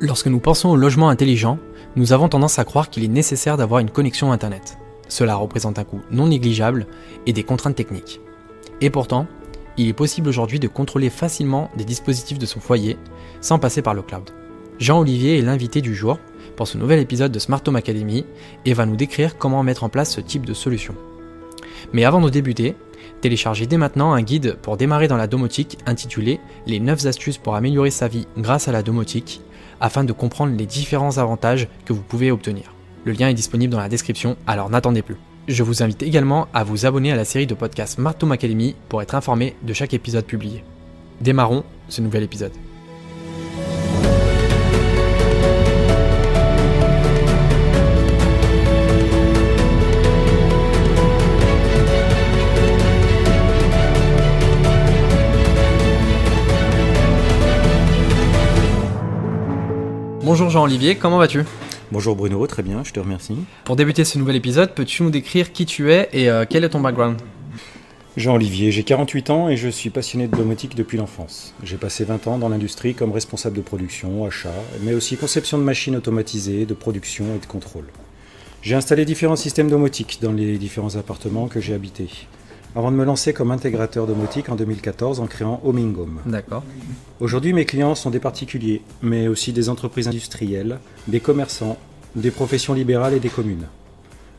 Lorsque nous pensons au logement intelligent, nous avons tendance à croire qu'il est nécessaire d'avoir une connexion Internet. Cela représente un coût non négligeable et des contraintes techniques. Et pourtant, il est possible aujourd'hui de contrôler facilement des dispositifs de son foyer sans passer par le cloud. Jean-Olivier est l'invité du jour pour ce nouvel épisode de Smart Home Academy et va nous décrire comment mettre en place ce type de solution. Mais avant de débuter, téléchargez dès maintenant un guide pour démarrer dans la domotique intitulé « Les 9 astuces pour améliorer sa vie grâce à la domotique » afin de comprendre les différents avantages que vous pouvez obtenir. Le lien est disponible dans la description, alors n'attendez plus. Je vous invite également à vous abonner à la série de podcasts Smart Home Academy pour être informé de chaque épisode publié. Démarrons ce nouvel épisode. Bonjour Jean-Olivier, comment vas-tu ? Bonjour Bruno, très bien, je te remercie. Pour débuter ce nouvel épisode, peux-tu nous décrire qui tu es et quel est ton background ? Jean-Olivier, j'ai 48 ans et je suis passionné de domotique depuis l'enfance. J'ai passé 20 ans dans l'industrie comme responsable de production, achat, mais aussi conception de machines automatisées, de production et de contrôle. J'ai installé différents systèmes domotiques dans les différents appartements que j'ai habités, avant de me lancer comme intégrateur domotique en 2014 en créant Homing Home. D'accord. Aujourd'hui, mes clients sont des particuliers, mais aussi des entreprises industrielles, des commerçants, des professions libérales et des communes.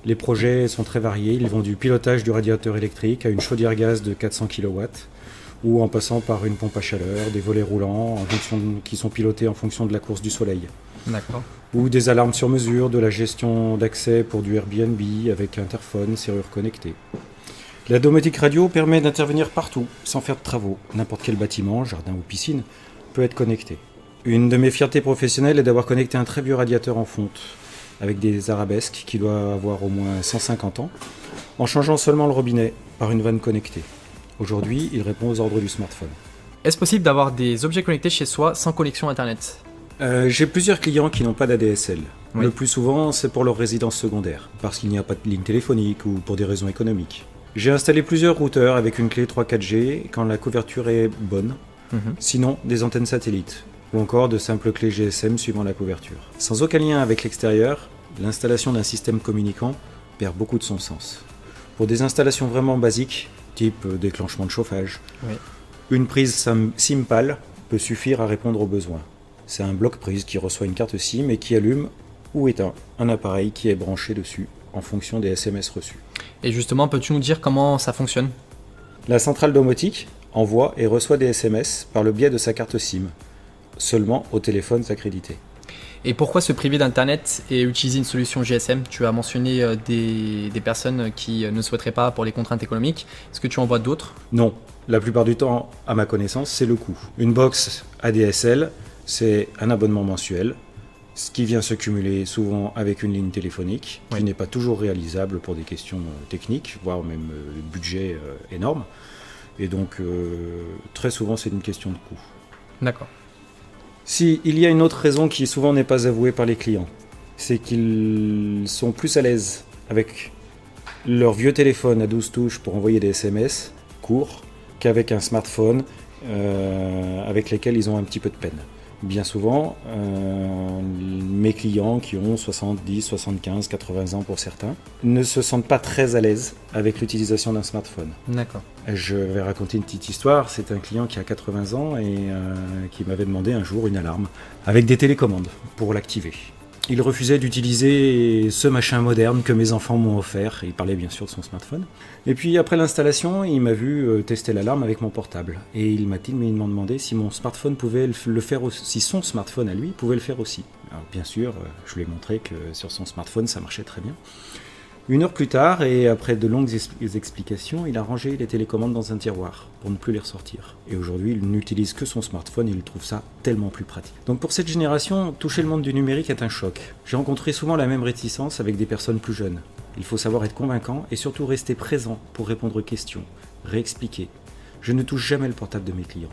Les projets sont très variés, ils vont du pilotage du radiateur électrique à une chaudière gaz de 400 kW, ou en passant par une pompe à chaleur, des volets roulants qui sont pilotés en fonction de la course du soleil. D'accord. Ou des alarmes sur mesure, de la gestion d'accès pour du Airbnb avec interphone, serrure connectée. La domotique radio permet d'intervenir partout, sans faire de travaux. N'importe quel bâtiment, jardin ou piscine, peut être connecté. Une de mes fiertés professionnelles est d'avoir connecté un très vieux radiateur en fonte, avec des arabesques qui doit avoir au moins 150 ans, en changeant seulement le robinet par une vanne connectée. Aujourd'hui, il répond aux ordres du smartphone. Est-ce possible d'avoir des objets connectés chez soi sans connexion Internet ? J'ai plusieurs clients qui n'ont pas d'ADSL. Oui. Le plus souvent, c'est pour leur résidence secondaire, parce qu'il n'y a pas de ligne téléphonique ou pour des raisons économiques. J'ai installé plusieurs routeurs avec une clé 3-4G quand la couverture est bonne, sinon des antennes satellites, ou encore de simples clés GSM suivant la couverture. Sans aucun lien avec l'extérieur, l'installation d'un système communicant perd beaucoup de son sens. Pour des installations vraiment basiques, type déclenchement de chauffage, Oui. une prise SIM-PAL peut suffire à répondre aux besoins. C'est un bloc prise qui reçoit une carte SIM et qui allume ou éteint un appareil qui est branché dessus en fonction des SMS reçus. Et justement, peux-tu nous dire comment ça fonctionne ? La centrale domotique envoie et reçoit des SMS par le biais de sa carte SIM, seulement aux téléphones accrédités. Et pourquoi se priver d'Internet et utiliser une solution GSM ? Tu as mentionné des personnes qui ne souhaiteraient pas pour les contraintes économiques. Est-ce que tu en vois d'autres ? Non, la plupart du temps, à ma connaissance, c'est le coût. Une box ADSL, c'est un abonnement mensuel, ce qui vient se cumuler souvent avec une ligne téléphonique, qui n'est pas toujours réalisable pour des questions techniques, voire même budget énorme. Et donc, très souvent, c'est une question de coût. D'accord. Si, il y a une autre raison qui souvent n'est pas avouée par les clients, c'est qu'ils sont plus à l'aise avec leur vieux téléphone à 12 touches pour envoyer des SMS courts qu'avec un smartphone avec lesquels ils ont un petit peu de peine. Bien souvent, mes clients qui ont 70, 75, 80 ans pour certains, ne se sentent pas très à l'aise avec l'utilisation d'un smartphone. D'accord. Je vais raconter une petite histoire. C'est un client qui a 80 ans et qui m'avait demandé un jour une alarme avec des télécommandes pour l'activer. Il refusait d'utiliser ce machin moderne que mes enfants m'ont offert. Il parlait bien sûr de son smartphone. Et puis après l'installation, il m'a vu tester l'alarme avec mon portable. Et il m'a demandé si mon smartphone pouvait le faire aussi, si son smartphone à lui pouvait le faire aussi. Alors bien sûr, je lui ai montré que sur son smartphone, ça marchait très bien. 1 heure plus tard, et après de longues explications, il a rangé les télécommandes dans un tiroir pour ne plus les ressortir. Et aujourd'hui, il n'utilise que son smartphone et il trouve ça tellement plus pratique. Donc pour cette génération, toucher le monde du numérique est un choc. J'ai rencontré souvent la même réticence avec des personnes plus jeunes. Il faut savoir être convaincant et surtout rester présent pour répondre aux questions, réexpliquer. Je ne touche jamais le portable de mes clients.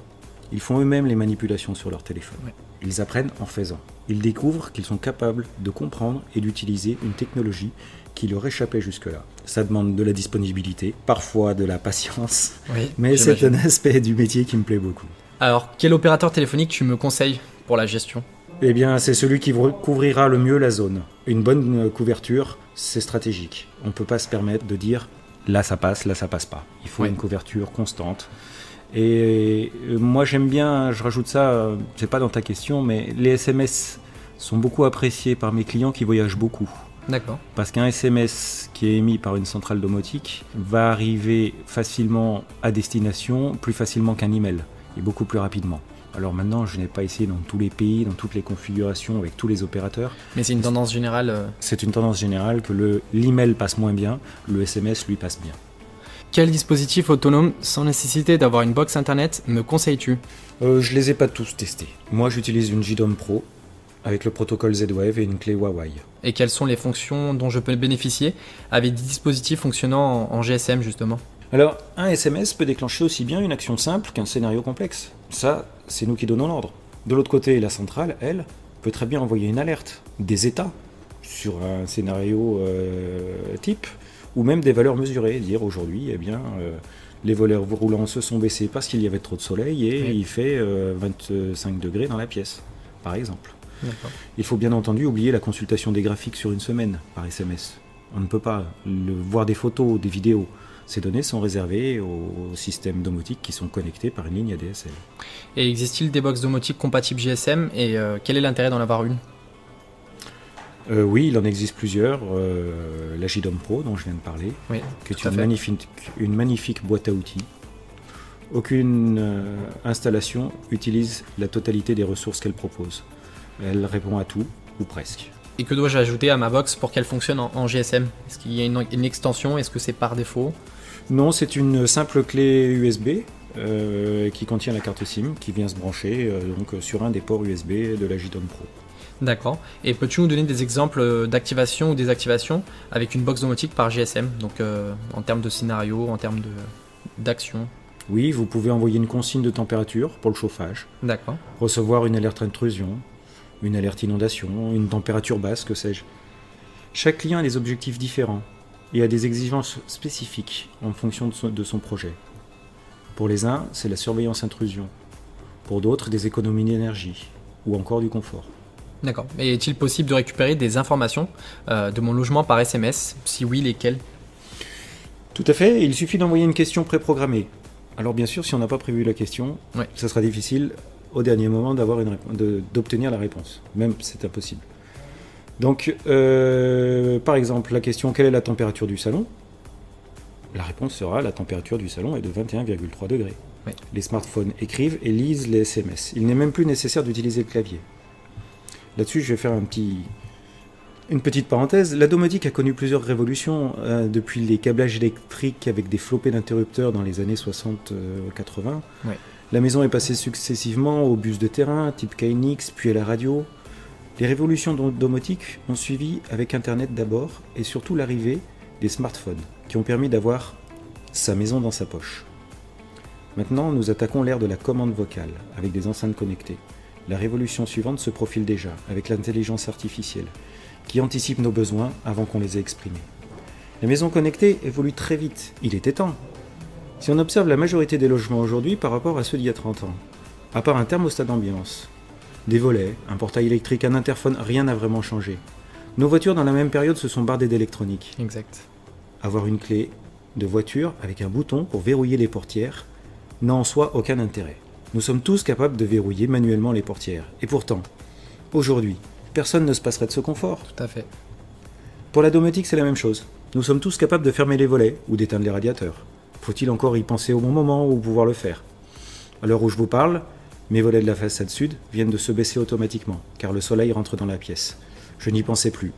Ils font eux-mêmes les manipulations sur leur téléphone. Ouais. Ils apprennent en faisant. Ils découvrent qu'ils sont capables de comprendre et d'utiliser une technologie qui leur échappait jusque-là. Ça demande de la disponibilité, parfois de la patience, Oui, mais j'imagine. c'est un aspect du métier qui me plaît beaucoup. Alors, quel opérateur téléphonique tu me conseilles pour la gestion ? Eh bien, c'est celui qui couvrira le mieux la zone. Une bonne couverture, c'est stratégique. On ne peut pas se permettre de dire là ça passe pas. Il faut une couverture constante. Et moi j'aime bien, je rajoute ça, c'est pas dans ta question, mais les SMS sont beaucoup appréciés par mes clients qui voyagent beaucoup. D'accord. Parce qu'un SMS qui est émis par une centrale domotique va arriver facilement à destination, plus facilement qu'un email, et beaucoup plus rapidement. Alors maintenant, je n'ai pas essayé dans tous les pays, dans toutes les configurations, avec tous les opérateurs. Mais c'est une tendance générale. C'est une tendance générale que l'email passe moins bien, le SMS lui passe bien. Quel dispositif autonome, sans nécessité d'avoir une box internet, me conseilles-tu ? Je les ai pas tous testés. Moi, j'utilise une JDOM Pro avec le protocole Z-Wave et une clé Huawei. Et quelles sont les fonctions dont je peux bénéficier avec des dispositifs fonctionnant en GSM justement ? Alors, un SMS peut déclencher aussi bien une action simple qu'un scénario complexe. Ça, c'est nous qui donnons l'ordre. De l'autre côté, la centrale, elle, peut très bien envoyer une alerte, des états sur un scénario type, ou même des valeurs mesurées, dire aujourd'hui, eh bien, les volets roulants se sont baissés parce qu'il y avait trop de soleil et il fait 25 degrés dans la pièce, par exemple. D'accord. Il faut bien entendu oublier la consultation des graphiques sur une semaine par SMS. On ne peut pas voir des photos, des vidéos. Ces données sont réservées aux systèmes domotiques qui sont connectés par une ligne ADSL. Et existe-t-il des box domotiques compatibles GSM et quel est l'intérêt d'en avoir une ? Oui, il en existe plusieurs. La JDOM Pro dont je viens de parler, qui est une magnifique boîte à outils. Aucune installation utilise la totalité des ressources qu'elle propose. Elle répond à tout, ou presque. Et que dois-je ajouter à ma box pour qu'elle fonctionne en GSM ? Est-ce qu'il y a une extension ? Est-ce que c'est par défaut ? Non, c'est une simple clé USB qui contient la carte SIM qui vient se brancher donc, sur un des ports USB de la JDOM Pro. D'accord. Et peux-tu nous donner des exemples d'activation ou désactivation avec une box domotique par GSM ? Donc en termes de scénario, en termes d'action ? Oui, vous pouvez envoyer une consigne de température pour le chauffage. D'accord. Recevoir une alerte intrusion, une alerte inondation, une température basse, que sais-je. Chaque client a des objectifs différents et a des exigences spécifiques en fonction de son projet. Pour les uns, c'est la surveillance intrusion. Pour d'autres, des économies d'énergie ou encore du confort. D'accord. Et est-il possible de récupérer des informations de mon logement par SMS ? Si oui, lesquelles ? Tout à fait, il suffit d'envoyer une question préprogrammée. Alors bien sûr, si on n'a pas prévu la question, ça sera difficile au dernier moment d'obtenir la réponse. Même, c'est impossible. Donc, par exemple, la question « Quelle est la température du salon ?» La réponse sera « La température du salon est de 21,3 degrés. » Les smartphones écrivent et lisent les SMS. Il n'est même plus nécessaire d'utiliser le clavier. Là-dessus, je vais faire une petite parenthèse. La domotique a connu plusieurs révolutions depuis les câblages électriques avec des flopées d'interrupteurs dans les années 60-80. La maison est passée successivement aux bus de terrain, type KNX, puis à la radio. Les révolutions domotiques ont suivi avec Internet d'abord, et surtout l'arrivée des smartphones, qui ont permis d'avoir sa maison dans sa poche. Maintenant, nous attaquons l'ère de la commande vocale, avec des enceintes connectées. La révolution suivante se profile déjà, avec l'intelligence artificielle, qui anticipe nos besoins avant qu'on les ait exprimés. Les maisons connectées évoluent très vite, il était temps. Si on observe la majorité des logements aujourd'hui par rapport à ceux d'il y a 30 ans, à part un thermostat d'ambiance, des volets, un portail électrique, un interphone, rien n'a vraiment changé. Nos voitures dans la même période se sont bardées d'électronique. Exact. Avoir une clé de voiture avec un bouton pour verrouiller les portières n'a en soi aucun intérêt. Nous sommes tous capables de verrouiller manuellement les portières. Et pourtant, aujourd'hui, personne ne se passerait de ce confort. Tout à fait. Pour la domotique, c'est la même chose. Nous sommes tous capables de fermer les volets ou d'éteindre les radiateurs. Faut-il encore y penser au bon moment ou pouvoir le faire ? À l'heure où je vous parle, mes volets de la façade sud viennent de se baisser automatiquement, car le soleil rentre dans la pièce. Je n'y pensais plus.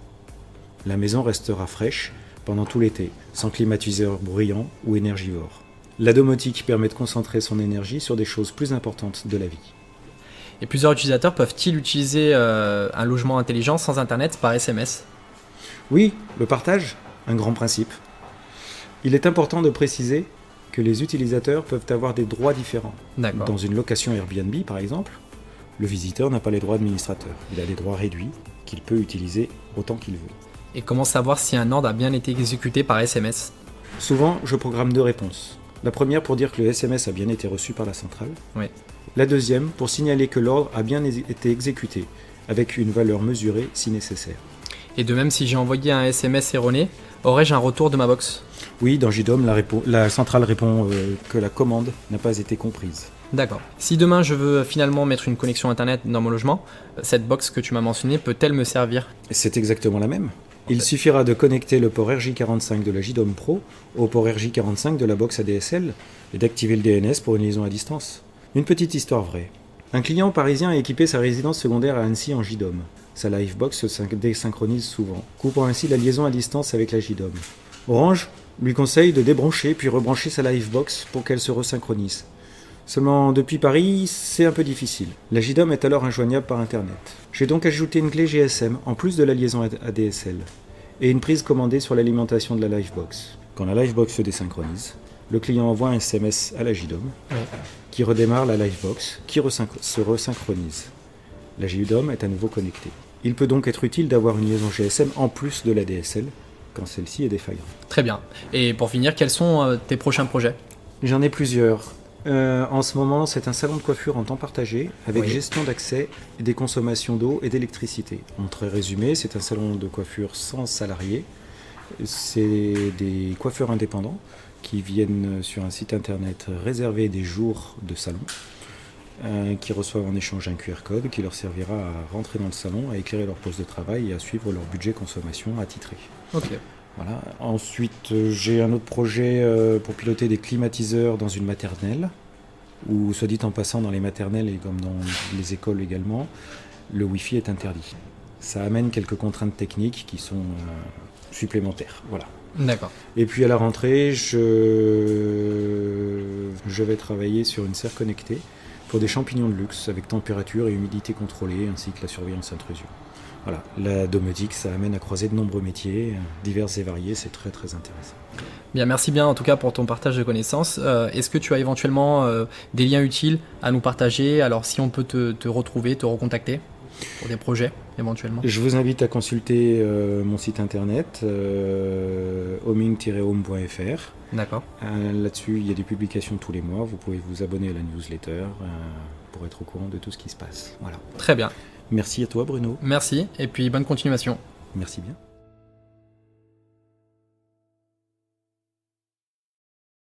La maison restera fraîche pendant tout l'été, sans climatiseur bruyant ou énergivore. La domotique permet de concentrer son énergie sur des choses plus importantes de la vie. Et plusieurs utilisateurs peuvent-ils utiliser un logement intelligent sans Internet par SMS ? Oui, le partage, un grand principe. Il est important de préciser que les utilisateurs peuvent avoir des droits différents. D'accord. Dans une location Airbnb, par exemple, le visiteur n'a pas les droits administrateurs. Il a des droits réduits qu'il peut utiliser autant qu'il veut. Et comment savoir si un ordre a bien été exécuté par SMS ? Souvent, je programme 2 réponses. La première pour dire que le SMS a bien été reçu par la centrale. Oui. La deuxième pour signaler que l'ordre a bien été exécuté, avec une valeur mesurée si nécessaire. Et de même, si j'ai envoyé un SMS erroné, aurais-je un retour de ma box? Oui, dans JDOM, la centrale répond que la commande n'a pas été comprise. D'accord. Si demain je veux finalement mettre une connexion internet dans mon logement, cette box que tu m'as mentionnée peut-elle me servir? C'est exactement la même. Il suffira de connecter le port RJ45 de la JDOM Pro au port RJ45 de la box ADSL et d'activer le DNS pour une liaison à distance. Une petite histoire vraie. Un client parisien a équipé sa résidence secondaire à Annecy en JDOM. Sa Livebox se désynchronise souvent, coupant ainsi la liaison à distance avec la JDOM. Orange lui conseille de débrancher puis rebrancher sa Livebox pour qu'elle se resynchronise. Seulement, depuis Paris, c'est un peu difficile. La JDOM est alors injoignable par Internet. J'ai donc ajouté une clé GSM en plus de la liaison ADSL et une prise commandée sur l'alimentation de la Livebox. Quand la Livebox se désynchronise, le client envoie un SMS à la JDOM qui redémarre la Livebox qui se resynchronise. La JDOM est à nouveau connectée. Il peut donc être utile d'avoir une liaison GSM en plus de la DSL quand celle-ci est défaillante. Très bien. Et pour finir, quels sont tes prochains projets? J'en ai plusieurs. En ce moment, c'est un salon de coiffure en temps partagé avec gestion d'accès, des consommations d'eau et d'électricité. En très résumé, c'est un salon de coiffure sans salariés. C'est des coiffeurs indépendants qui viennent sur un site internet réserver des jours de salon, qui reçoivent en échange un QR code qui leur servira à rentrer dans le salon, à éclairer leur poste de travail et à suivre leur budget consommation attitré. Ok. Voilà. Ensuite, j'ai un autre projet pour piloter des climatiseurs dans une maternelle, où, soit dit en passant, dans les maternelles et comme dans les écoles également, le Wi-Fi est interdit. Ça amène quelques contraintes techniques qui sont supplémentaires. Voilà. D'accord. Et puis à la rentrée, je vais travailler sur une serre connectée pour des champignons de luxe avec température et humidité contrôlée, ainsi que la surveillance intrusion. Voilà, la domotique, ça amène à croiser de nombreux métiers, divers et variés, c'est très très intéressant. Bien, merci bien en tout cas pour ton partage de connaissances. Est-ce que tu as éventuellement des liens utiles à nous partager? Alors si on peut te retrouver, te recontacter pour des projets éventuellement. Je vous invite à consulter mon site internet, homing-home.fr. D'accord. Là-dessus, il y a des publications tous les mois, vous pouvez vous abonner à la newsletter pour être au courant de tout ce qui se passe. Voilà. Très bien. Merci à toi Bruno. Merci et puis bonne continuation. Merci bien.